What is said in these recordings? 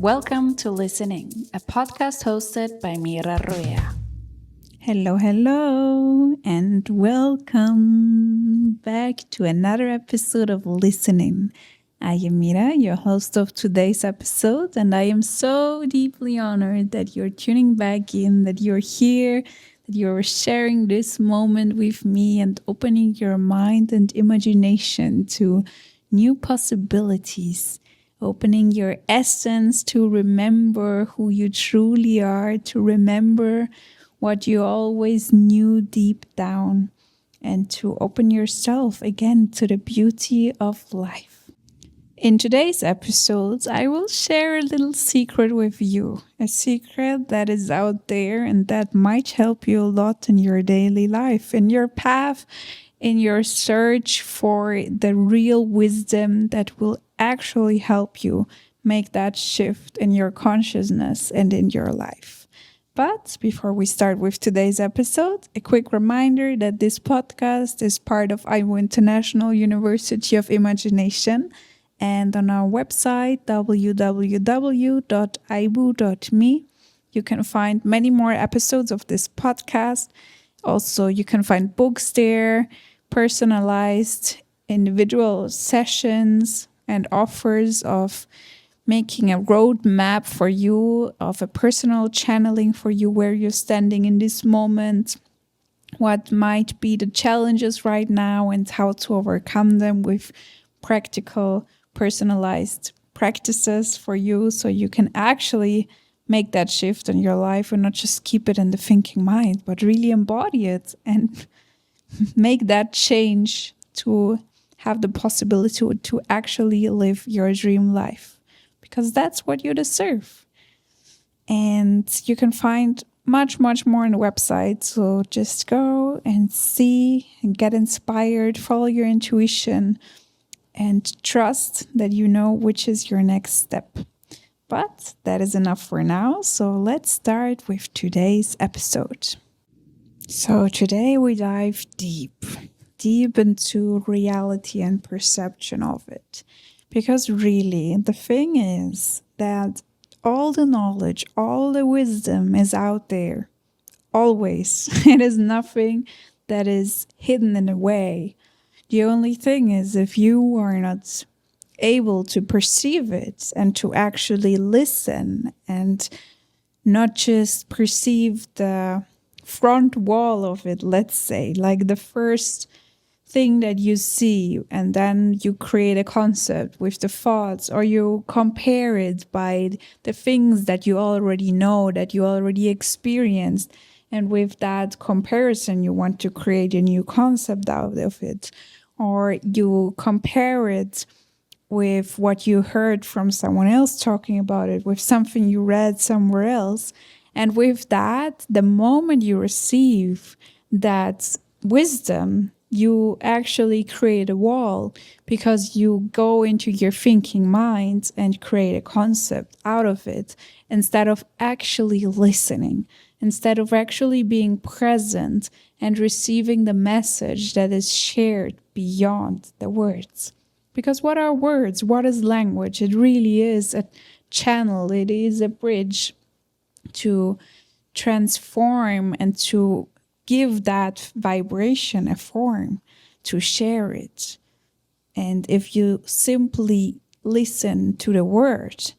Welcome to Listening, a podcast hosted by Mira Ruea. Hello, and welcome back to another episode of Listening. I am Mira, your host of today's episode, and I am so deeply honored that you're tuning back in, that you're here, that you're sharing this moment with me and opening your mind and imagination to new possibilities. Opening your essence to remember who you truly are, to remember what you always knew deep down, and to open yourself again to the beauty of life. In today's episode, I will share a little secret with you, a secret that is out there and that might help you a lot in your daily life, in your path, in your search for the real wisdom that will actually help you make that shift in your consciousness and in your life. But before we start with today's episode, a quick reminder that this podcast is part of AዓይBû International University of Imagination, and on our website www.AaiBû.me you can find many more episodes of this podcast. Also, you can find books there, personalized individual sessions, and offers of making a roadmap for you, of a personal channeling for you, where you're standing in this moment, what might be the challenges right now, and how to overcome them with practical, personalized practices for you, so you can actually make that shift in your life and not just keep it in the thinking mind, but really embody it and make that change to have the possibility to actually live your dream life, because that's what you deserve. And you can find much more on the website. So just go and see and get inspired, follow your intuition, and trust that you know which is your next step. But that is enough for now. So let's start with today's episode. So today we dive deep into reality and perception of it. Because really, the thing is that all the knowledge, all the wisdom is out there. Always. It is nothing that is hidden in a way. The only thing is, if you are not able to perceive it and to actually listen and not just perceive the front wall of it, let's say, like the first thing that you see, and then you create a concept with the thoughts, or you compare it by the things that you already know, that you already experienced, and with that comparison you want to create a new concept out of it, or you compare it with what you heard from someone else talking about it, with something you read somewhere else. And with that, the moment you receive that wisdom, you actually create a wall, because you go into your thinking mind and create a concept out of it, instead of actually listening, instead of actually being present and receiving the message that is shared beyond the words. Because what are words? What is language? It really is a channel. It is a bridge to transform and to give that vibration a form, to share it. And if you simply listen to the word,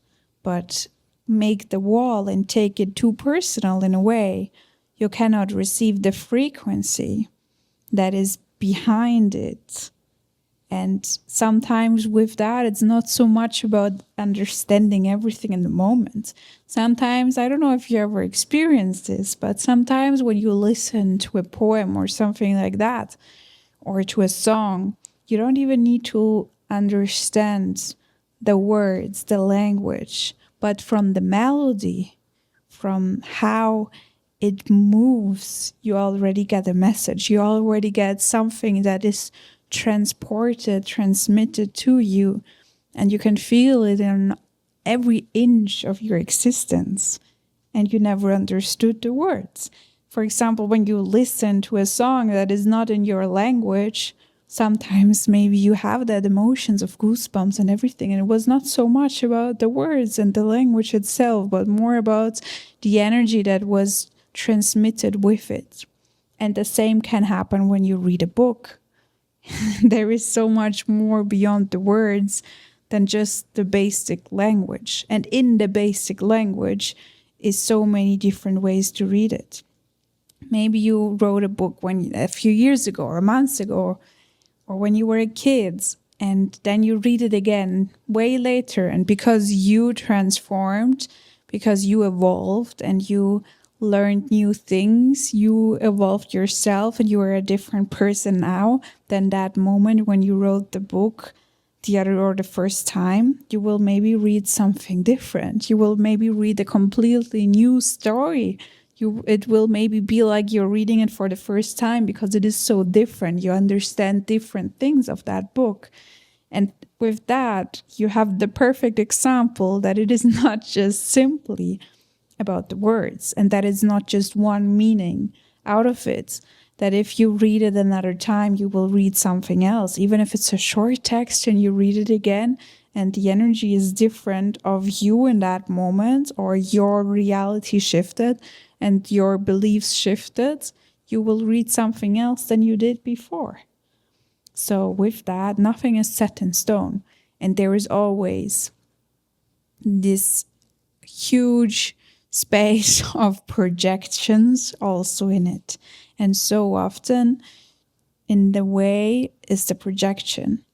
but make the wall and take it too personal in a way, you cannot receive the frequency that is behind it. And sometimes with that, it's not so much about understanding everything in the moment. Sometimes, I don't know if you ever experienced this, but sometimes when you listen to a poem or something like that, or to a song, you don't even need to understand the words, the language, but from the melody, from how it moves, you already get a message. You already get something that is transported, transmitted to you, and you can feel it in every inch of your existence, and you never understood the words. For example, when you listen to a song that is not in your language, sometimes maybe you have that emotions of goosebumps and everything, and it was not so much about the words and the language itself, but more about the energy that was transmitted with it. And the same can happen when you read a book. There is so much more beyond the words than just the basic language. And in the basic language is so many different ways to read it. Maybe you wrote a book a few years ago or months ago, or when you were a kid, and then you read it again way later. And because you transformed, because you evolved and you learned new things, you evolved yourself and you are a different person now than that moment when you wrote the book the first time. You will maybe read something different. You will maybe read a completely new story. It will maybe be like you're reading it for the first time because it is so different. You understand different things of that book. And with that, you have the perfect example that it is not just simply about the words, and that is not just one meaning out of it. That if you read it another time, you will read something else. Even if it's a short text and you read it again, and the energy is different of you in that moment, or your reality shifted and your beliefs shifted, you will read something else than you did before. So with that, nothing is set in stone. And there is always this huge space of projections also in it. And so often in the way is the projection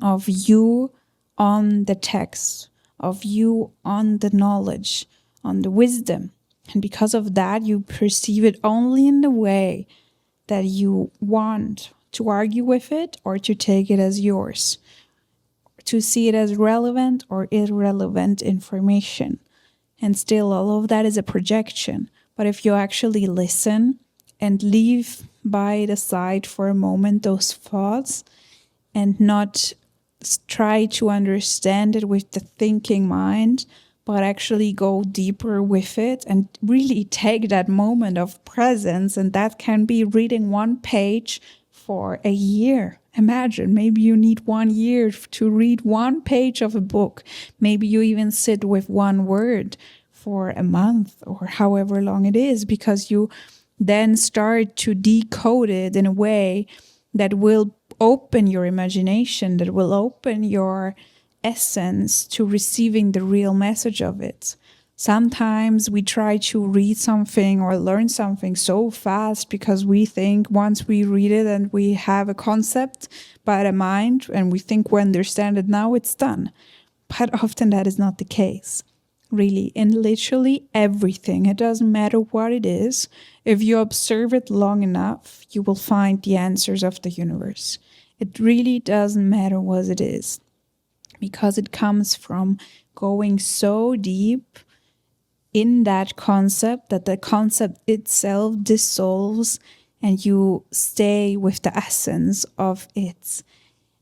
of you on the text, of you on the knowledge, on the wisdom. And because of that, you perceive it only in the way that you want to argue with it or to take it as yours, to see it as relevant or irrelevant information. And still, all of that is a projection. But if you actually listen and leave by the side for a moment those thoughts and not try to understand it with the thinking mind, but actually go deeper with it and really take that moment of presence, and that can be reading one page for a year. Imagine, maybe you need 1 year to read one page of a book. Maybe you even sit with one word for a month or however long it is, because you then start to decode it in a way that will open your imagination, that will open your essence to receiving the real message of it. Sometimes we try to read something or learn something so fast because we think once we read it and we have a concept by the mind and we think we understand it now, it's done. But often that is not the case. Really, in literally everything, it doesn't matter what it is. If you observe it long enough, you will find the answers of the universe. It really doesn't matter what it is, because it comes from going so deep in that concept that the concept itself dissolves and you stay with the essence of it.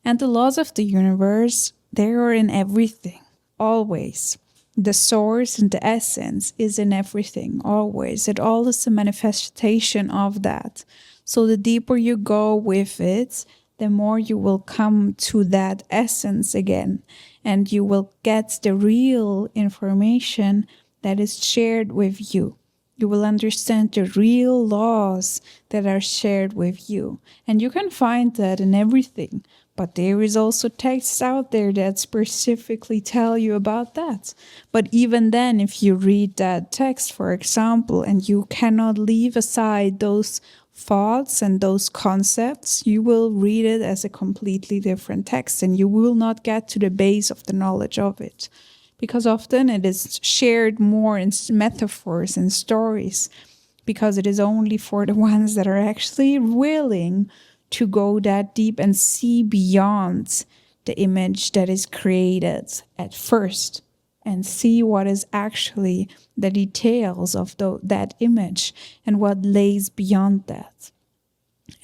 And the laws of the universe, they are in everything, always. The source and the essence is in everything, always. It all is a manifestation of that. So the deeper you go with it, the more you will come to that essence again. And you will get the real information that is shared with you. You will understand the real laws that are shared with you. And you can find that in everything. But there is also texts out there that specifically tell you about that. But even then, if you read that text, for example, and you cannot leave aside those thoughts and those concepts, you will read it as a completely different text and you will not get to the base of the knowledge of it. Because often it is shared more in metaphors and stories, because it is only for the ones that are actually willing to go that deep and see beyond the image that is created at first and see what is actually the details of that image and what lays beyond that.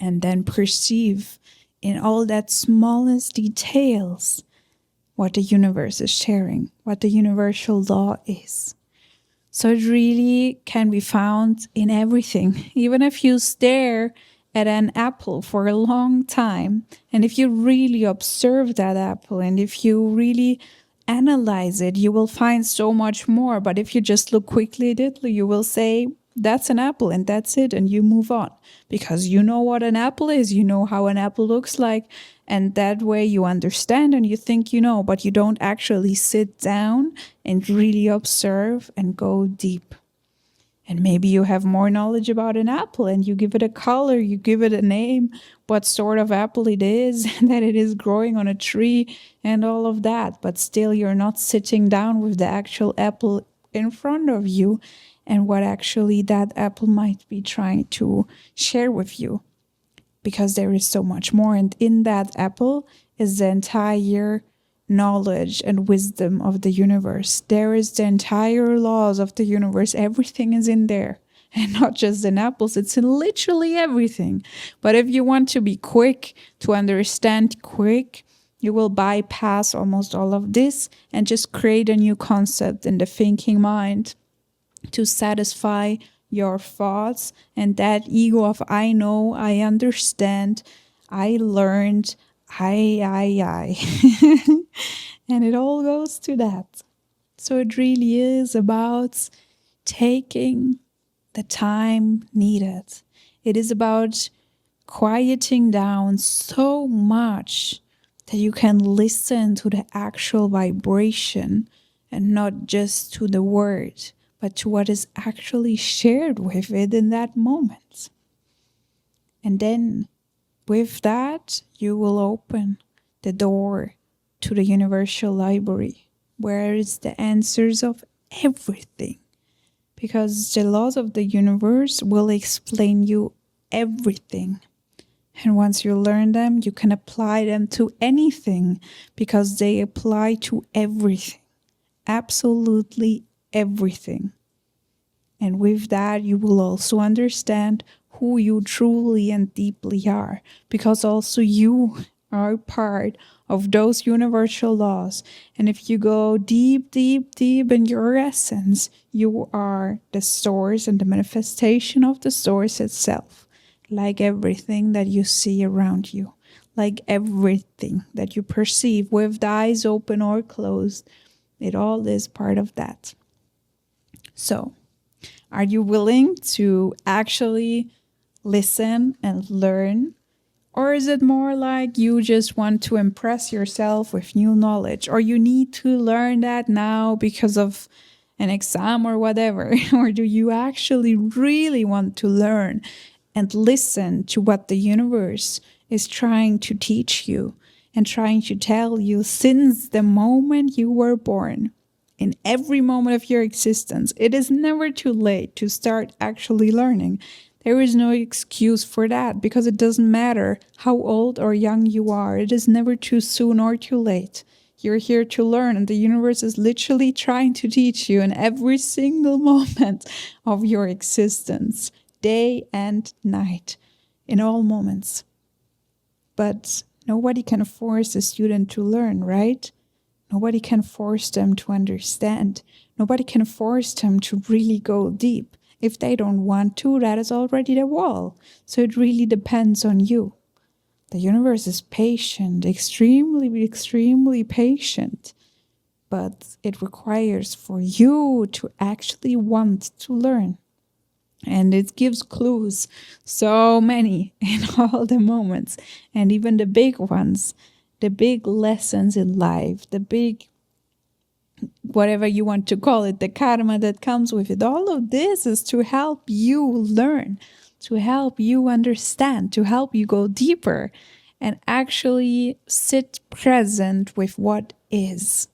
And then perceive in all that smallest details what the universe is sharing, what the universal law is. So it really can be found in everything. Even if you stare at an apple for a long time, and if you really observe that apple, and if you really analyze it, you will find so much more. But if you just look quickly at it, you will say, that's an apple and that's it, and you move on. Because you know what an apple is, you know how an apple looks like, and that way you understand and you think you know, but you don't actually sit down and really observe and go deep. And maybe you have more knowledge about an apple and you give it a color, you give it a name, what sort of apple it is, that it is growing on a tree and all of that. But still you're not sitting down with the actual apple in front of you and what actually that apple might be trying to share with you. Because there is so much more. And in that apple is the entire knowledge and wisdom of the universe. There is the entire laws of the universe. Everything is in there. And not just in apples, it's in literally everything. But if you want to be quick, to understand quick, you will bypass almost all of this and just create a new concept in the thinking mind to satisfy your thoughts and that ego of I know, I understand, I learned, I. And it all goes to that. So it really is about taking the time needed. It is about quieting down so much that you can listen to the actual vibration and not just to the word, but to what is actually shared with it in that moment. And then with that, you will open the door to the universal library, where it's the answers of everything. Because the laws of the universe will explain you everything. And once you learn them, you can apply them to anything, because they apply to everything. Absolutely everything. And with that, you will also understand who you truly and deeply are, because also you are part of those universal laws. And if you go deep, deep, deep in your essence, you are the source and the manifestation of the source itself, like everything that you see around you, like everything that you perceive with the eyes open or closed. It all is part of that. So, are you willing to actually listen and learn? Or is it more like you just want to impress yourself with new knowledge? Or you need to learn that now because of an exam or whatever? Or do you actually really want to learn and listen to what the universe is trying to teach you and trying to tell you since the moment you were born? In every moment of your existence, it is never too late to start actually learning. There is no excuse for that, because it doesn't matter how old or young you are. It is never too soon or too late. You're here to learn, and the universe is literally trying to teach you in every single moment of your existence, day and night, in all moments. But nobody can force a student to learn, right? Nobody can force them to understand. Nobody can force them to really go deep. If they don't want to, that is already the wall. So it really depends on you. The universe is patient, extremely, extremely patient. But it requires for you to actually want to learn. And it gives clues, so many in all the moments, and even the big ones, the big lessons in life, the big, whatever you want to call it, the karma that comes with it. All of this is to help you learn, to help you understand, to help you go deeper and actually sit present with what is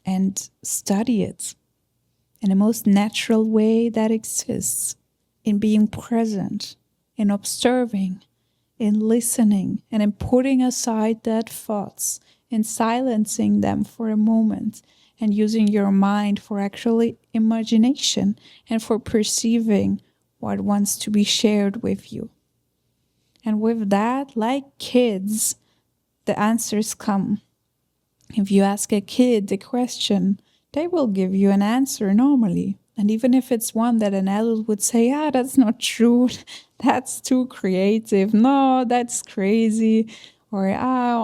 and study it in the most natural way that exists, in being present, in observing, in listening, and in putting aside that thoughts, in silencing them for a moment, and using your mind for actually imagination and for perceiving what wants to be shared with you. And with that, like kids, the answers come. If you ask a kid the question, they will give you an answer normally. And even if it's one that an adult would say, that's not true, that's too creative, no, that's crazy, or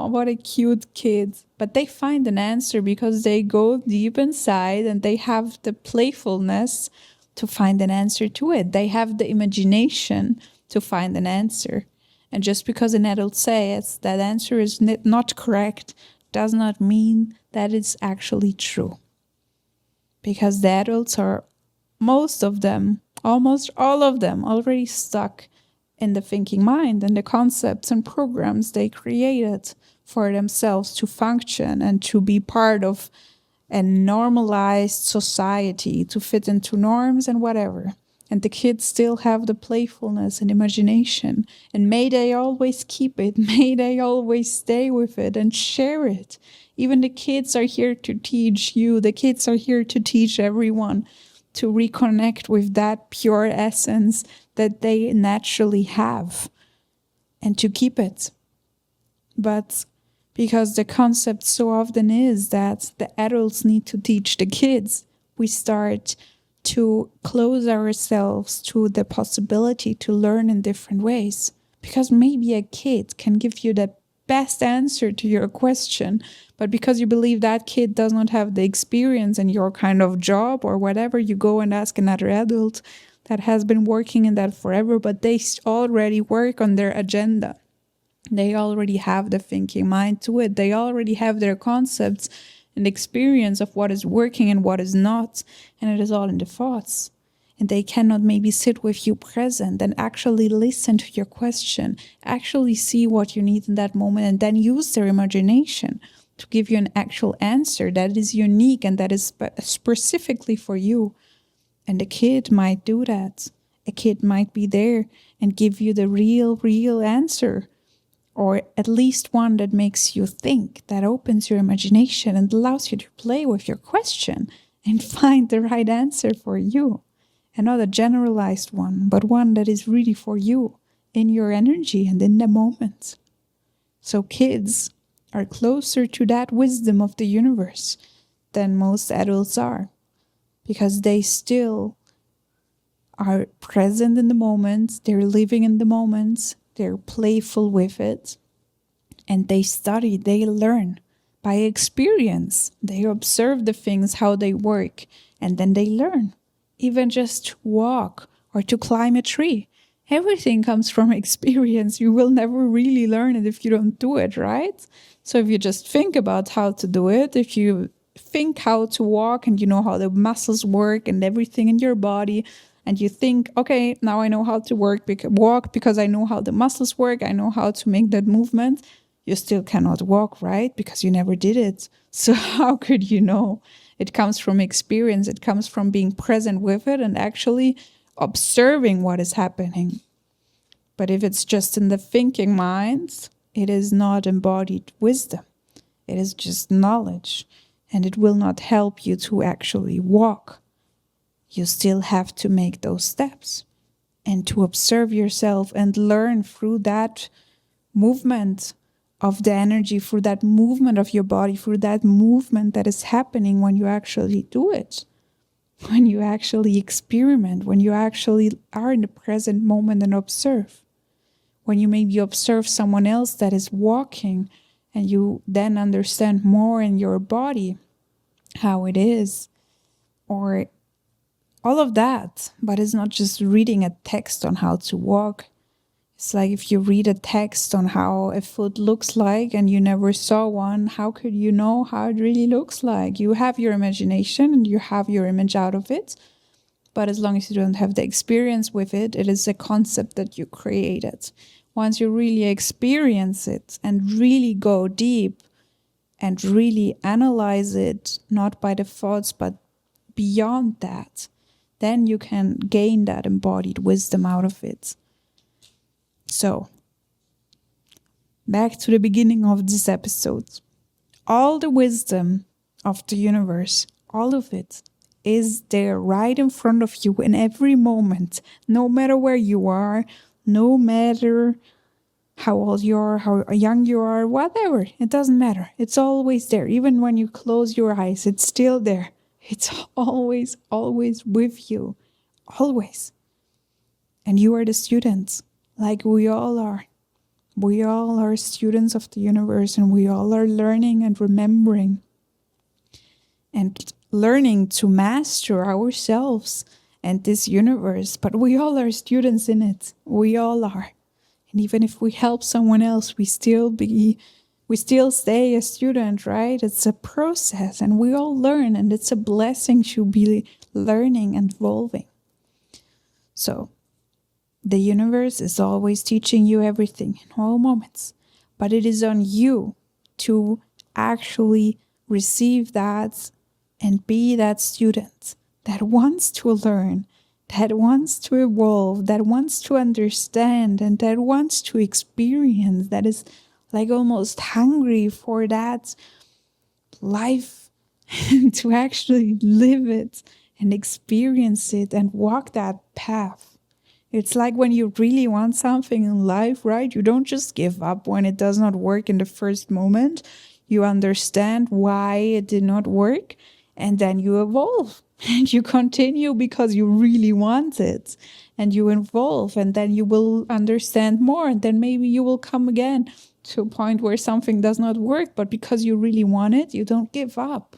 what a cute kid. But they find an answer because they go deep inside and they have the playfulness to find an answer to it. They have the imagination to find an answer. And just because an adult says that answer is not correct does not mean that it's actually true. Because the adults are, most of them, almost all of them, already stuck in the thinking mind and the concepts and programs they created for themselves to function and to be part of a normalized society, to fit into norms and whatever. And the kids still have the playfulness and imagination. And may they always keep it. May they always stay with it and share it. Even the kids are here to teach you. The kids are here to teach everyone to reconnect with that pure essence that they naturally have and to keep it. But because the concept so often is that the adults need to teach the kids, we start to close ourselves to the possibility to learn in different ways. Because maybe a kid can give you the best answer to your question, but because you believe that kid does not have the experience in your kind of job or whatever, you go and ask another adult that has been working in that forever, but they already work on their agenda. They already have the thinking mind to it. They already have their concepts and experience of what is working and what is not. And it is all in the thoughts. And they cannot maybe sit with you present and actually listen to your question, actually see what you need in that moment, and then use their imagination to give you an actual answer that is unique and that is specifically for you. And a kid might do that. A kid might be there and give you the real answer. Or at least one that makes you think, that opens your imagination and allows you to play with your question and find the right answer for you. And not a generalized one, but one that is really for you, in your energy and in the moment. So kids are closer to that wisdom of the universe than most adults are, because they still are present in the moment, they're living in the moment, they're playful with it, and they study, they learn by experience. They observe the things, how they work, and then they learn. Even just to walk or to climb a tree. Everything comes from experience. You will never really learn it if you don't do it, right? So if you just think about how to do it, if you think how to walk and you know how the muscles work and everything in your body, and you think, okay, now I know how to walk because I know how the muscles work, I know how to make that movement, you still cannot walk, right? Because you never did it. So how could you know? It comes from experience. It comes from being present with it and actually observing what is happening. But if it's just in the thinking mind, it is not embodied wisdom. It is just knowledge. And it will not help you to actually walk. You still have to make those steps and to observe yourself and learn through that movement of the energy, through that movement of your body, through that movement that is happening when you actually do it, when you actually experiment, when you actually are in the present moment and observe. When you maybe observe someone else that is walking and you then understand more in your body how it is, or all of that. But it's not just reading a text on how to walk. It's like if you read a text on how a foot looks like and you never saw one, how could you know how it really looks like? You have your imagination and you have your image out of it. But as long as you don't have the experience with it, it is a concept that you created. Once you really experience it and really go deep and really analyze it, not by the thoughts, but beyond that, then you can gain that embodied wisdom out of it. So, back to the beginning of this episode. All the wisdom of the universe, all of it, is there right in front of you in every moment, no matter where you are, no matter how old you are, how young you are, whatever. It doesn't matter. It's always there. Even when you close your eyes, it's still there. It's always, always with you. Always. And you are the students, like we all are. We all are students of the universe, and we all are learning and remembering and learning to master ourselves and this universe. But we all are students in it. We all are. And even if we help someone else, we still stay a student, right? It's a process, and we all learn, and it's a blessing to be learning and evolving. So the universe is always teaching you everything in all moments, but it is on you to actually receive that and be that student that wants to learn, that wants to evolve, that wants to understand, and that wants to experience, that is like almost hungry for that life to actually live it and experience it and walk that path. It's like when you really want something in life, right? You don't just give up when it does not work in the first moment. You understand why it did not work, and then you evolve and you continue because you really want it, and you evolve, and then you will understand more, and then maybe you will come again to a point where something does not work, but because you really want it, you don't give up.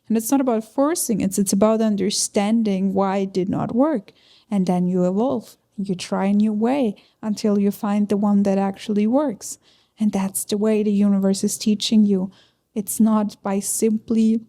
And it's not about forcing it, it's about understanding why it did not work, and then you evolve. You try a new way until you find the one that actually works. And that's the way the universe is teaching you. It's not by simply,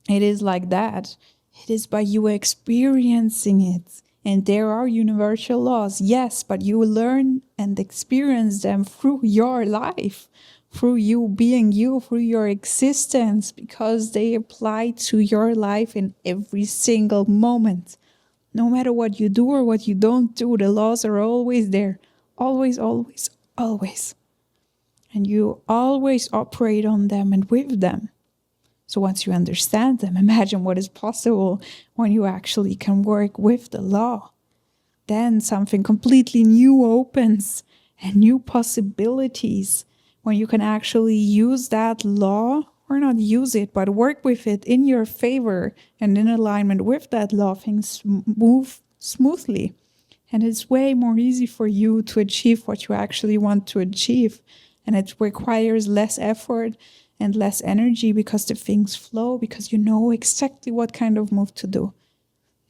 it is like that. It is by you experiencing it. And there are universal laws, yes, but you learn and experience them through your life, through you being you, through your existence, because they apply to your life in every single moment. No matter what you do or what you don't do, the laws are always there. Always, always, always. And you always operate on them and with them. So once you understand them, imagine what is possible when you actually can work with the law. Then something completely new opens and new possibilities when you can actually use that law, or not use it, but work with it in your favor and in alignment with that law. Things move smoothly. And it's way more easy for you to achieve what you actually want to achieve. And it requires less effort and less energy because the things flow, because you know exactly what kind of move to do.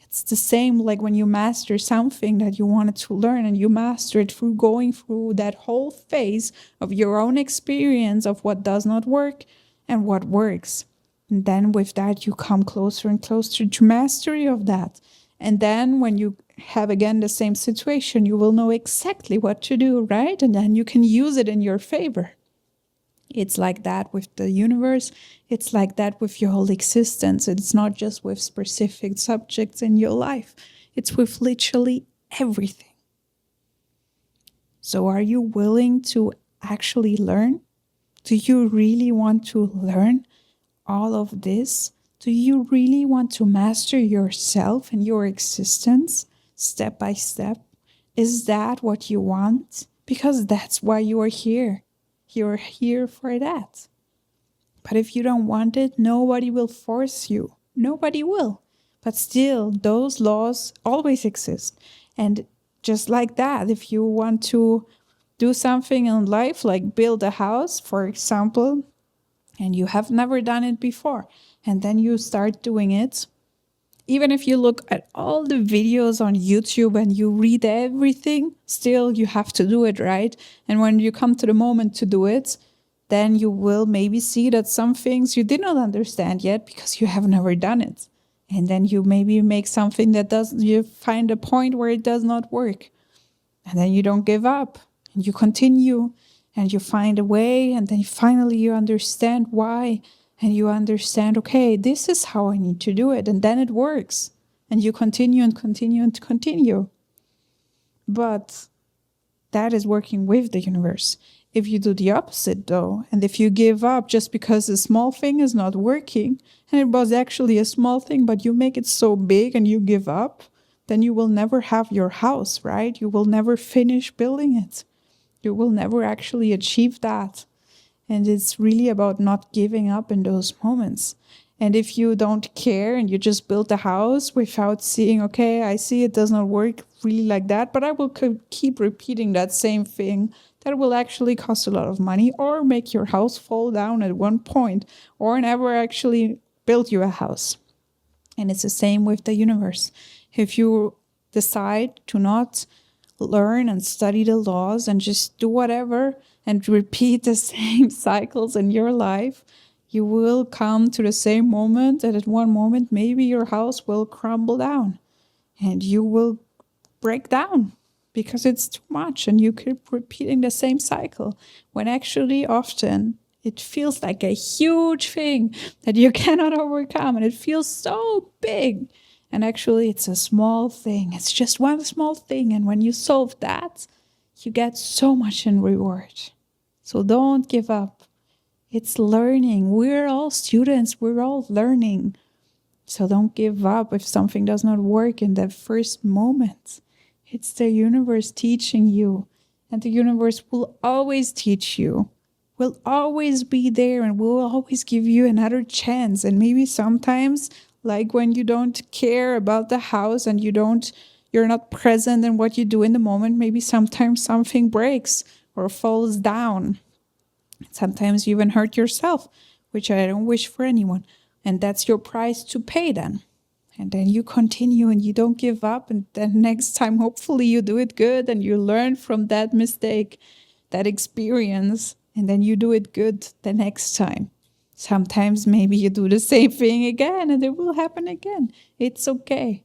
It's the same like when you master something that you wanted to learn, and you master it through going through that whole phase of your own experience of what does not work and what works. And then with that, you come closer and closer to mastery of that. And then when you have again the same situation, you will know exactly what to do, right? And then you can use it in your favor. It's like that with the universe. It's like that with your whole existence. It's not just with specific subjects in your life. It's with literally everything. So are you willing to actually learn? Do you really want to learn all of this? Do you really want to master yourself and your existence step by step? Is that what you want? Because that's why you are here. You're here for that. But if you don't want it, nobody will force you. Nobody will. But still, those laws always exist. And just like that, if you want to do something in life, like build a house, for example, and you have never done it before, and then you start doing it, even if you look at all the videos on YouTube and you read everything, still you have to do it, right? And when you come to the moment to do it, then you will maybe see that some things you did not understand yet because you have never done it. And then you maybe make something that you find a point where it does not work. And then you don't give up. And you continue and you find a way, and then finally you understand why, and you understand, okay, this is how I need to do it, and then it works. And you continue and continue and continue. But that is working with the universe. If you do the opposite though, and if you give up just because a small thing is not working, and it was actually a small thing, but you make it so big and you give up, then you will never have your house, right? You will never finish building it. You will never actually achieve that. And it's really about not giving up in those moments. And if you don't care and you just build a house without seeing, okay, I see it does not work really like that, but I will keep repeating that same thing, that will actually cost a lot of money or make your house fall down at one point or never actually build you a house. And it's the same with the universe. If you decide to not learn and study the laws and just do whatever and repeat the same cycles in your life, you will come to the same moment, and at one moment maybe your house will crumble down and you will break down because it's too much and you keep repeating the same cycle, when actually often it feels like a huge thing that you cannot overcome, and it feels so big. And actually it's a small thing. It's just one small thing. And when you solve that, you get so much in reward. So don't give up. It's learning. We're all students. We're all learning. So don't give up if something does not work in that first moment. It's the universe teaching you. And the universe will always teach you. Will always be there and will always give you another chance. And maybe sometimes, like when you don't care about the house and you're not present in what you do in the moment, maybe sometimes something breaks or falls down. Sometimes you even hurt yourself, which I don't wish for anyone. And that's your price to pay then. And then you continue and you don't give up. And then next time, hopefully you do it good and you learn from that mistake, that experience, and then you do it good the next time. Sometimes maybe you do the same thing again and it will happen again. It's okay.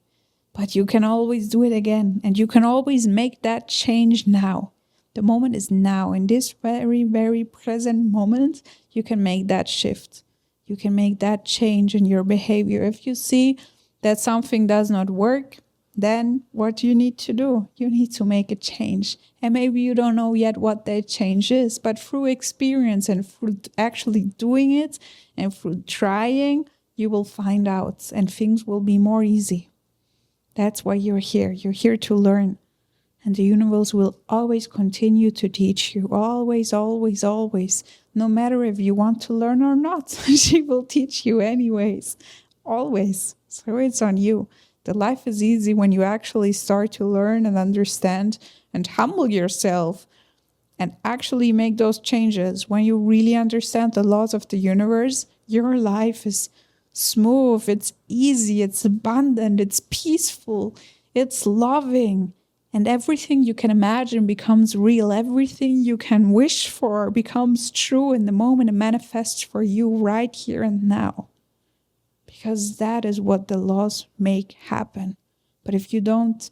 But you can always do it again. And you can always make that change now. The moment is now. In this very, very present moment, you can make that shift. You can make that change in your behavior. If you see that something does not work, then what do you need to do? You need to make a change. And maybe you don't know yet what that change is, but through experience and through actually doing it and through trying, you will find out and things will be more easy. That's why you're here. You're here to learn. And the universe will always continue to teach you. Always, always, always. No matter if you want to learn or not, she will teach you anyways. Always. So it's on you. The life is easy when you actually start to learn and understand and humble yourself and actually make those changes. When you really understand the laws of the universe, your life is smooth, it's easy, it's abundant, it's peaceful, it's loving. And everything you can imagine becomes real. Everything you can wish for becomes true in the moment and manifests for you right here and now. Because that is what the laws make happen. But if you don't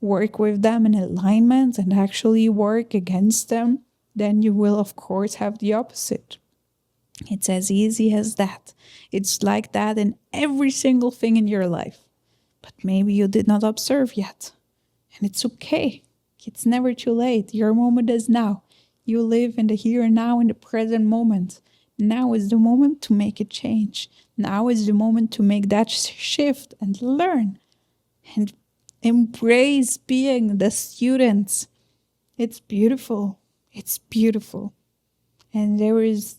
work with them in alignment and actually work against them, then you will, of course, have the opposite. It's as easy as that. It's like that in every single thing in your life. But maybe you did not observe yet. And it's okay. It's never too late. Your moment is now. You live in the here and now, in the present moment. Now is the moment to make a change. Now is the moment to make that shift and learn. And embrace being the students. It's beautiful. It's beautiful. And there is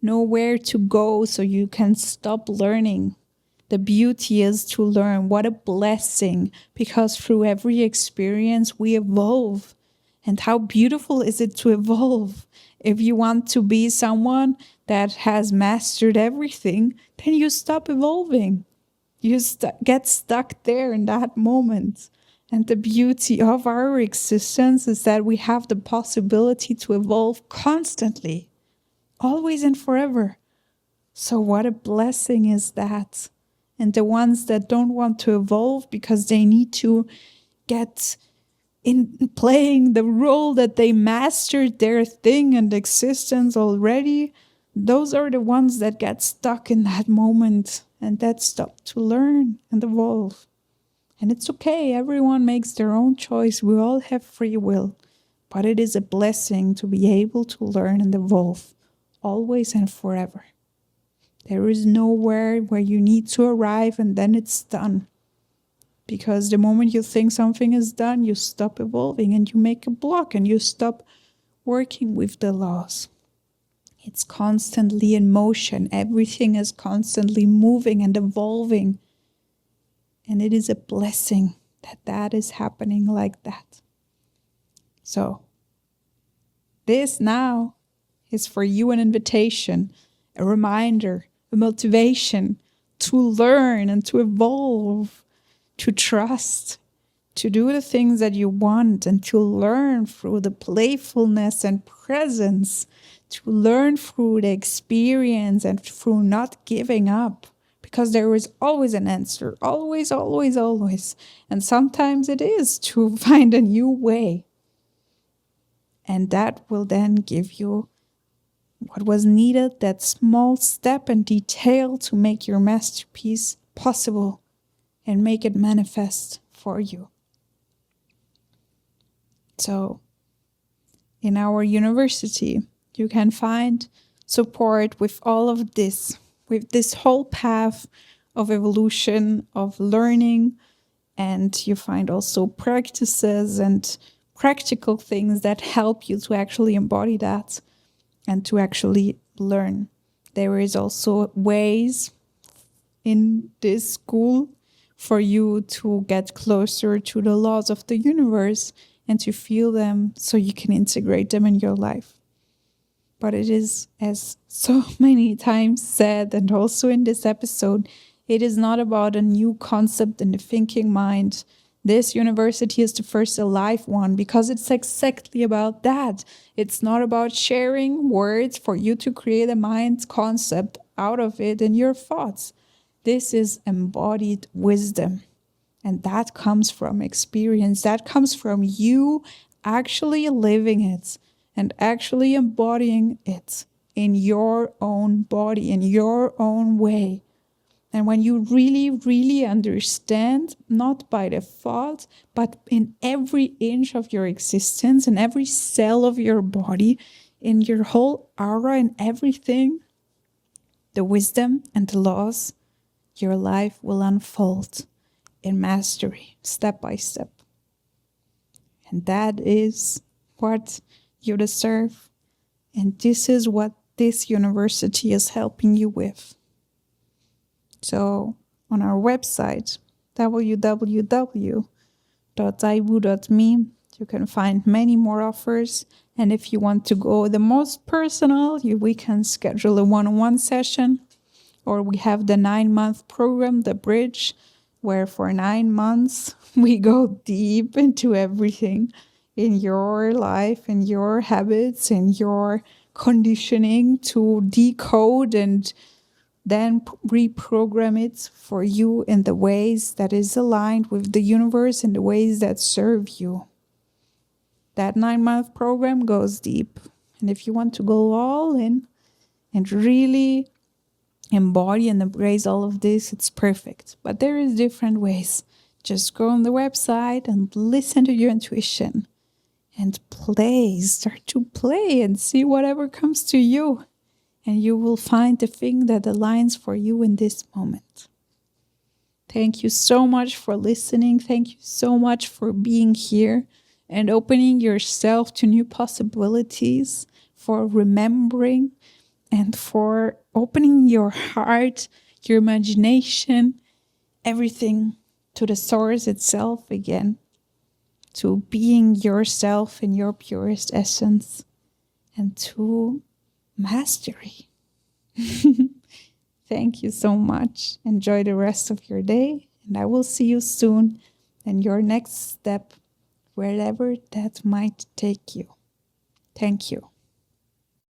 nowhere to go so you can stop learning. The beauty is to learn. What a blessing, because through every experience we evolve. And how beautiful is it to evolve? If you want to be someone that has mastered everything, then you stop evolving. You get stuck there in that moment. And the beauty of our existence is that we have the possibility to evolve constantly, always and forever. So what a blessing is that? And the ones that don't want to evolve because they need to get in playing the role that they mastered their thing and existence already, those are the ones that get stuck in that moment and that stop to learn and evolve. And it's okay, everyone makes their own choice. We all have free will. But it is a blessing to be able to learn and evolve, always and forever. There is nowhere where you need to arrive and then it's done. Because the moment you think something is done, you stop evolving and you make a block and you stop working with the laws. It's constantly in motion. Everything is constantly moving and evolving. And it is a blessing that is happening like that. So, this now is for you an invitation, a reminder, a motivation to learn and to evolve, to trust, to do the things that you want, and to learn through the playfulness and presence, to learn through the experience and through not giving up. Because there is always an answer, always, always, always. And sometimes it is to find a new way. And that will then give you what was needed, that small step and detail to make your masterpiece possible and make it manifest for you. So, in our university, you can find support with all of this, with this whole path of evolution, of learning, and you find also practices and practical things that help you to actually embody that and to actually learn. There is also ways in this school for you to get closer to the laws of the universe and to feel them so you can integrate them in your life. But it is, as so many times said, and also in this episode, it is not about a new concept in the thinking mind. This university is the first alive one because it's exactly about that. It's not about sharing words for you to create a mind concept out of it in your thoughts. This is embodied wisdom. And that comes from experience. That comes from you actually living it and actually embodying it in your own body, in your own way. And when you really, really understand, not by the thought, but in every inch of your existence, in every cell of your body, in your whole aura and everything, the wisdom and the laws, your life will unfold in mastery, step by step. And that is what you deserve. And this is what this university is helping you with. So on our website, www.AïBû.me, you can find many more offers. And if you want to go the most personal, we can schedule a one-on-one session. Or we have the 9-month program, The Bridge, where for 9 months we go deep into everything in your life, in your habits, in your conditioning to decode and then reprogram it for you in the ways that is aligned with the universe and the ways that serve you. That 9-month program goes deep. And if you want to go all in and really embody and embrace all of this, it's perfect. But there is different ways. Just go on the website and listen to your intuition and play. Start to play and see whatever comes to you. And you will find the thing that aligns for you in this moment. Thank you so much for listening. Thank you so much for being here and opening yourself to new possibilities, for remembering and for opening your heart, your imagination, everything to the source itself again, to being yourself in your purest essence and to mastery. Thank you so much. Enjoy the rest of your day, and I will see you soon in your next step, wherever that might take you. Thank you.